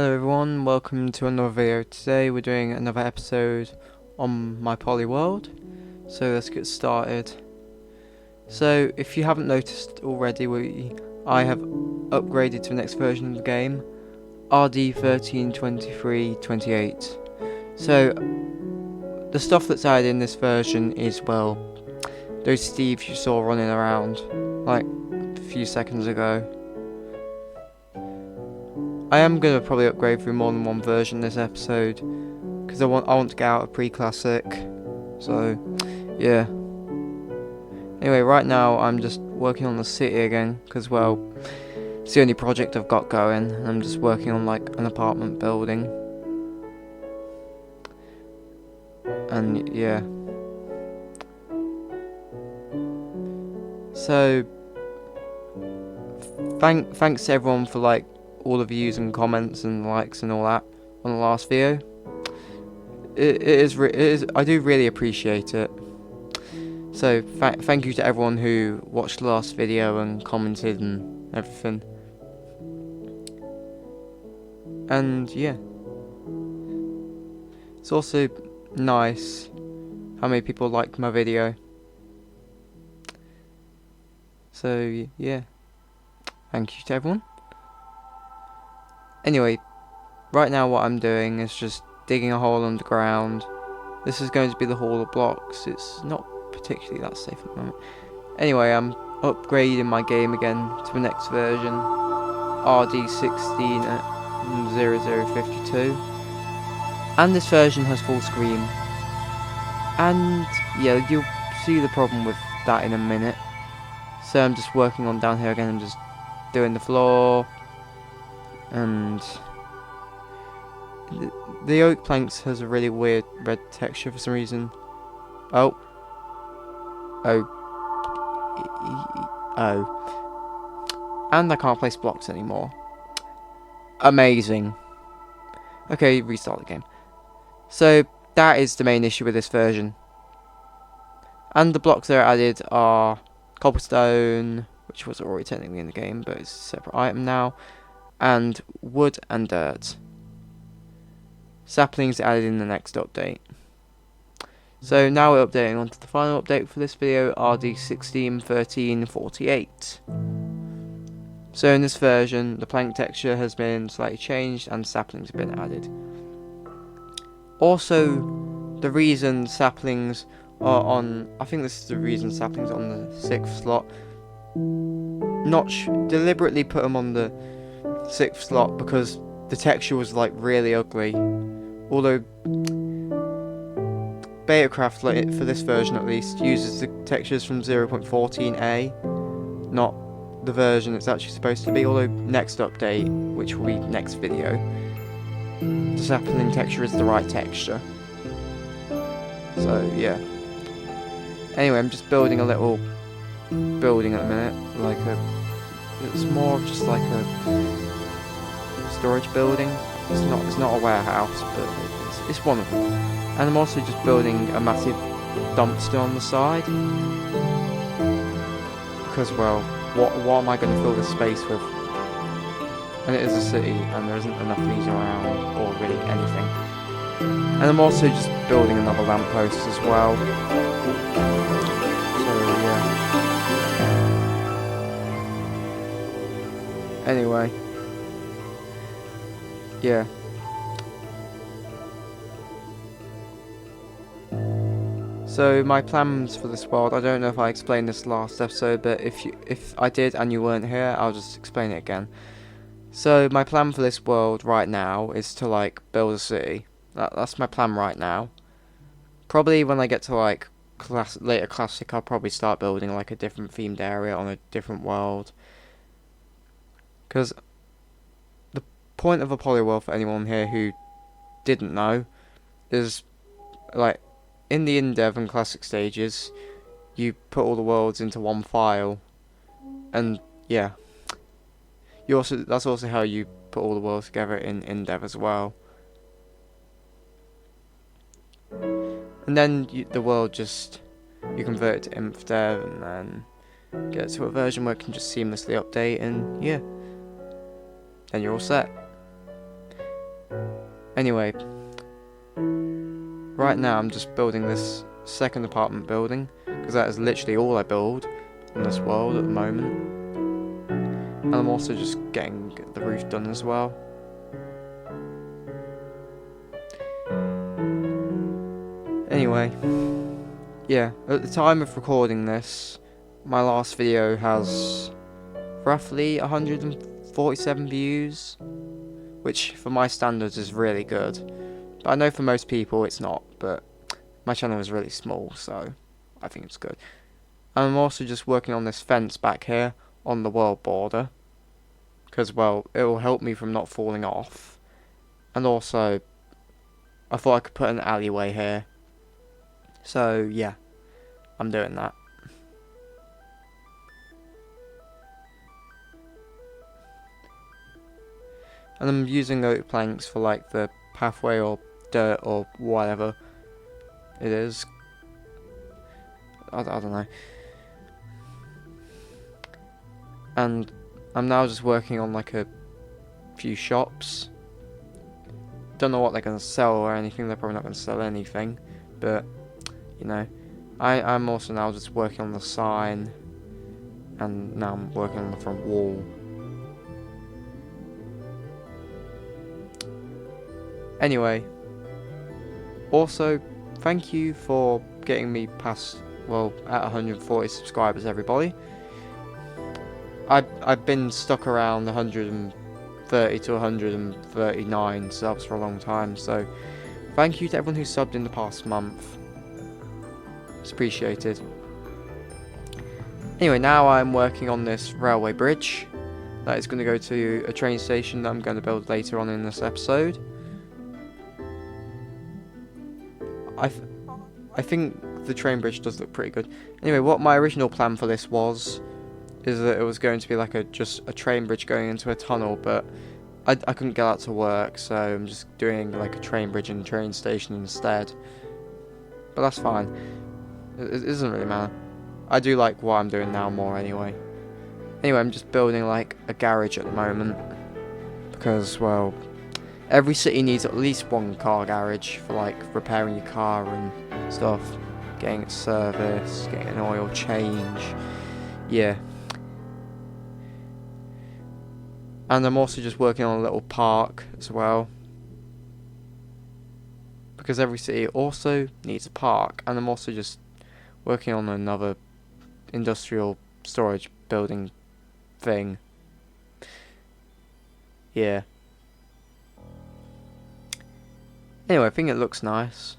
Hello everyone, welcome to another video. Today we're doing another episode on my Poly World. So let's get started. So if you haven't noticed already, I have upgraded to the next version of the game, RD132328. So the stuff that's added in this version is, well, those Steves you saw running around like a few seconds ago. I am going to probably upgrade through more than one version this episode, because I want to get out of pre-classic, so yeah. Anyway, right now I'm just working on the city again, because well, it's the only project I've got going, and I'm just working on like an apartment building. And yeah. So, thanks to everyone for like all the views and comments and likes and all that on the last video. It is I do really appreciate it. So thank you to everyone who watched the last video and commented and everything. And yeah, it's also nice how many people liked my video. So yeah, thank you to everyone. Anyway, right now what I'm doing is just digging a hole underground. This is going to be the Hall of Blocks. It's not particularly that safe at the moment. Anyway, I'm upgrading my game again to the next version, RD160052. And this version has full screen. And yeah, you'll see the problem with that in a minute. So I'm just working on down here again. I'm just doing the floor. And the oak planks has a really weird red texture for some reason. Oh. And I can't place blocks anymore. Amazing. Okay, restart the game. So that is the main issue with this version. And the blocks that are added are cobblestone, which was already technically in the game, but it's a separate item now. And wood and dirt. Saplings added in the next update. So now we're updating onto the final update for this video, RD161348. So in this version, the plank texture has been slightly changed and saplings have been added. Also, the reason saplings are on, I think this is the reason saplings are on the 6th slot. Notch deliberately put them on the 6th slot because the texture was like really ugly. Although Betacraft, like, for this version at least, uses the textures from 0.14a, not the version it's actually supposed to be. Although next update, which will be next video, the sapling texture is the right texture. So yeah. Anyway, I'm just building a little building at the minute, like it's more of just like a storage building. It's not a warehouse, but it's one of them. And I'm also just building a massive dumpster on the side, because well, what am I going to fill this space with? And it is a city, and there isn't enough of these around, or really anything. And I'm also just building another lamppost as well. So yeah. Anyway. Yeah. So my plans for this world, I don't know if I explained this last episode, but if I did and you weren't here, I'll just explain it again. So my plan for this world right now is to like build a city. That's my plan right now. Probably when I get to like later classic, I'll probably start building like a different themed area on a different world. Because the point of a poly world, for anyone here who didn't know, is like in the in-dev and classic stages, you put all the worlds into one file, and yeah, that's also how you put all the worlds together in in-dev as well. And then the world just, you convert it to InfDev and then get to a version where it can just seamlessly update, and yeah, then you're all set. Anyway, right now I'm just building this second apartment building, because that is literally all I build in this world at the moment. And I'm also just getting the roof done as well. Anyway, yeah, at the time of recording this, my last video has roughly 147 views, which for my standards is really good. But I know for most people it's not, but my channel is really small, so I think it's good. And I'm also just working on this fence back here on the world border, because, well, it will help me from not falling off. And also, I thought I could put an alleyway here. So, yeah, I'm doing that. And I'm using oak planks for, like, the pathway or dirt or whatever it is. I don't know. And I'm now just working on, like, a few shops. Don't know what they're going to sell or anything. They're probably not going to sell anything. But, you know, I'm also now just working on the sign. And now I'm working on the front wall. Anyway, also, thank you for getting me past, well, at 140 subscribers, everybody. I've been stuck around 130 to 139 subs for a long time, so thank you to everyone who subbed in the past month. It's appreciated. Anyway, now I'm working on this railway bridge that is going to go to a train station that I'm going to build later on in this episode. I think the train bridge does look pretty good. Anyway, what my original plan for this is that it was going to be like just a train bridge going into a tunnel, but I couldn't get that to work, so I'm just doing like a train bridge and train station instead. But that's fine. It doesn't really matter. I do like what I'm doing now more anyway. Anyway, I'm just building like a garage at the moment, because, well, every city needs at least one car garage for like repairing your car and stuff, getting it serviced, getting an oil change, yeah. And I'm also just working on a little park as well, because every city also needs a park. And I'm also just working on another industrial storage building thing, yeah. Anyway, I think it looks nice.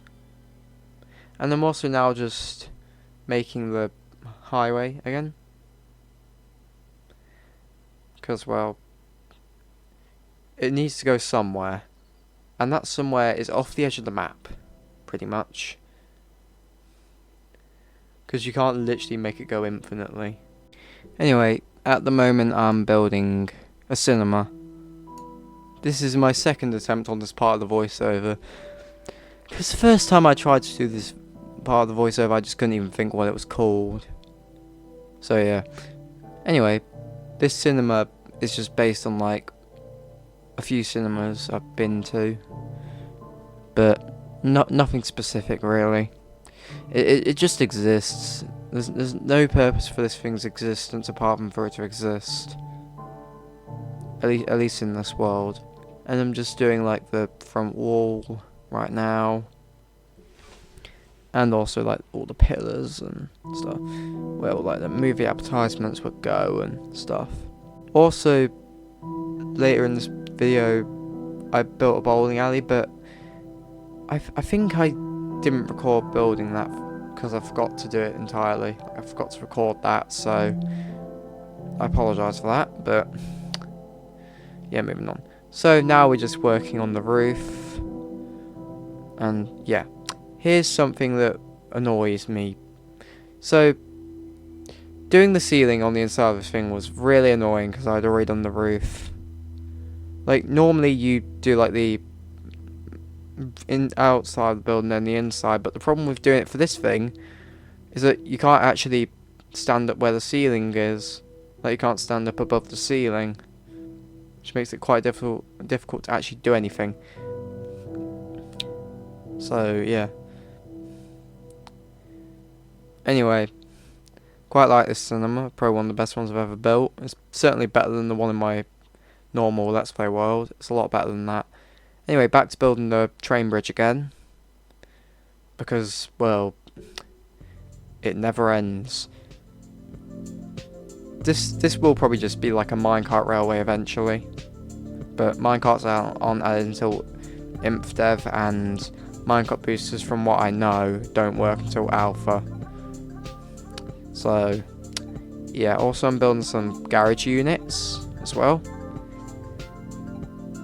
And I'm also now just making the highway again, because, well, it needs to go somewhere, and that somewhere is off the edge of the map, pretty much, because you can't literally make it go infinitely. Anyway, at the moment I'm building a cinema. This is my second attempt on this part of the voiceover, because the first time I tried to do this part of the voiceover I just couldn't even think what it was called. So yeah. Anyway, this cinema is just based on like a few cinemas I've been to, but nothing specific really. It just exists. There's no purpose for this thing's existence apart from for it to exist. At least in this world. And I'm just doing like the front wall right now, and also like all the pillars and stuff where all like the movie advertisements would go and stuff. Also, later in this video I built a bowling alley, but I think I didn't record building that because I forgot to do it entirely. I forgot to record that, so I apologise for that. But yeah, moving on. So now we're just working on the roof, and yeah, here's something that annoys me. So doing the ceiling on the inside of this thing was really annoying because I'd already done the roof. Like normally you do like the outside of the building and the inside, but the problem with doing it for this thing is that you can't actually stand up where the ceiling is. Like you can't stand up above the ceiling. which makes it quite difficult to actually do anything. So yeah. Anyway, quite like this cinema. Probably one of the best ones I've ever built. It's certainly better than the one in my normal Let's Play world. It's a lot better than that. Anyway, back to building the train bridge again. Because, well, it never ends. This will probably just be like a minecart railway eventually. But minecarts aren't added until InfDev, and minecart boosters, from what I know, don't work until alpha. So, yeah, also I'm building some garage units as well.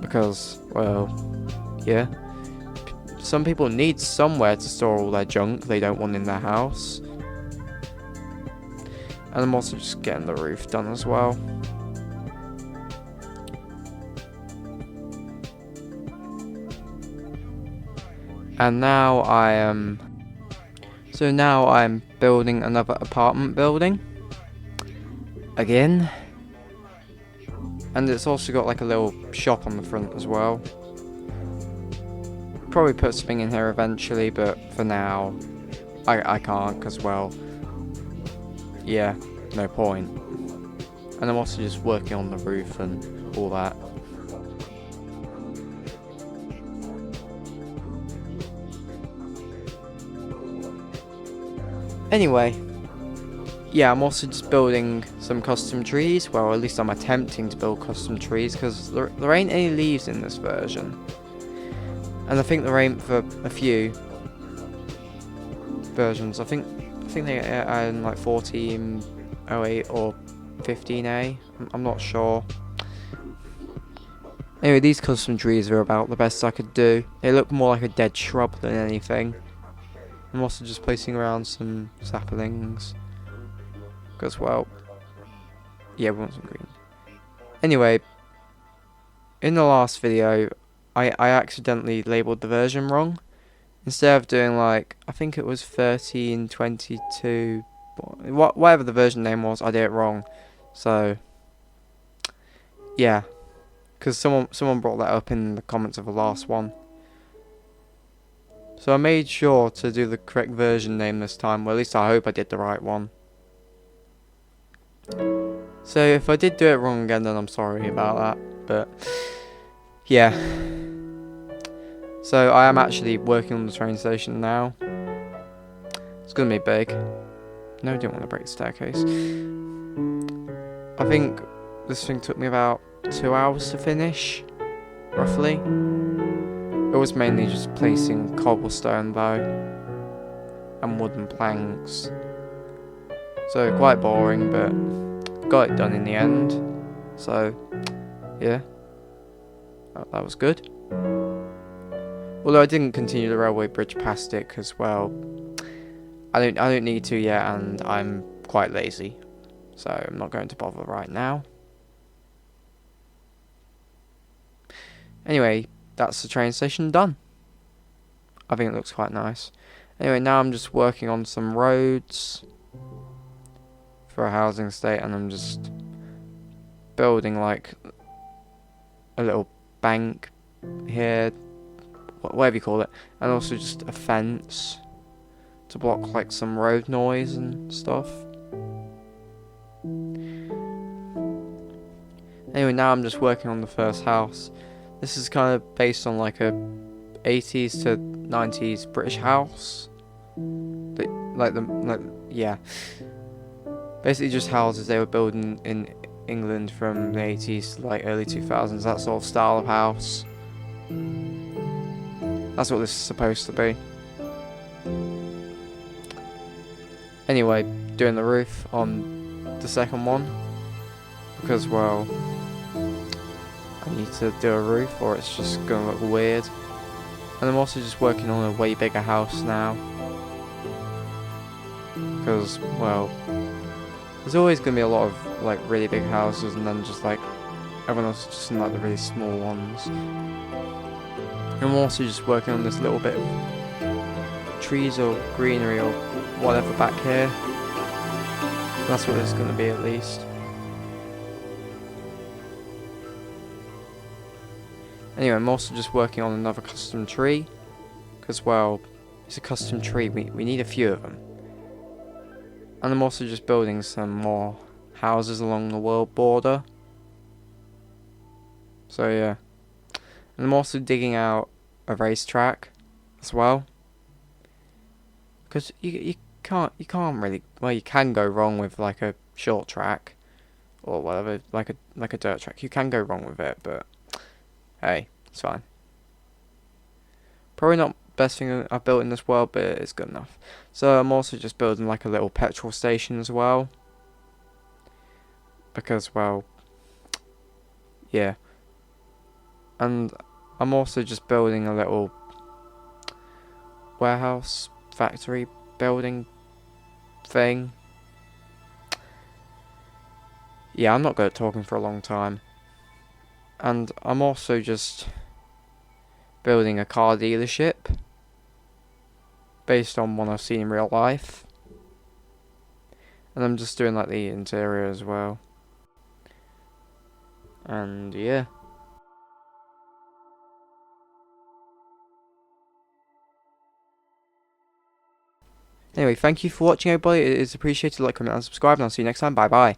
Because, well, yeah. Some people need somewhere to store all their junk they don't want in their house. And I'm also just getting the roof done as well. And now I'm building another apartment building again, and it's also got like a little shop on the front as well. Probably put something in here eventually, but for now I can't, because, well, yeah, no point. And I'm also just working on the roof and all that. Anyway, yeah, I'm also just building some custom trees. Well, at least I'm attempting to build custom trees, because there ain't any leaves in this version. And I think there ain't for a few versions. I think they are in like 14.08 or 15A. I'm not sure. Anyway, these custom trees are about the best I could do. They look more like a dead shrub than anything. I'm also just placing around some saplings, because, well, yeah, we want some green. Anyway, in the last video, I accidentally labelled the version wrong. Instead of doing, like, I think it was 13.22, whatever the version name was, I did it wrong. So, yeah, because someone brought that up in the comments of the last one. So I made sure to do the correct version name this time. Well, at least I hope I did the right one. So if I did do it wrong again, then I'm sorry about that. But yeah. So I am actually working on the train station now. It's gonna be big. No, I didn't want to break the staircase. I think this thing took me about 2 hours to finish, roughly. It was mainly just placing cobblestone though, and wooden planks. So quite boring, but got it done in the end. So yeah, that was good. Although I didn't continue the railway bridge past it, because, well, I don't need to yet, and I'm quite lazy, so I'm not going to bother right now. Anyway, that's the train station done. I think it looks quite nice. Anyway, now I'm just working on some roads for a housing estate, and I'm just building like a little bank here, whatever you call it, and also just a fence to block like some road noise and stuff. Anyway, now I'm just working on the first house. This is kind of based on like a 80s to 90s British house. Yeah. Basically just houses they were building in England from the 80s to like early 2000s, that sort of style of house. That's what this is supposed to be. Anyway, doing the roof on the second one, because, well, I need to do a roof or it's just going to look weird. And I'm also just working on a way bigger house now, because, well, there's always going to be a lot of like really big houses, and then just like everyone else is just in like the really small ones. And I'm also just working on this little bit of trees or greenery or whatever back here. That's what it's going to be, at least. Anyway, I'm also just working on another custom tree. Because, well, it's a custom tree. We need a few of them. And I'm also just building some more houses along the world border. So, yeah. And I'm also digging out a racetrack as well. Because you can't really, well, you can go wrong with like a short track or whatever, like a dirt track. You can go wrong with it, but hey, it's fine. Probably not best thing I've built in this world, but it's good enough. So I'm also just building like a little petrol station as well. Because, well, yeah. And I'm also just building a little warehouse, factory, building thing. Yeah, I'm not good at talking for a long time. And I'm also just building a car dealership based on one I've seen in real life. And I'm just doing like the interior as well. And yeah. Anyway, thank you for watching, everybody. It is appreciated. Like, comment, and subscribe, and I'll see you next time. Bye bye.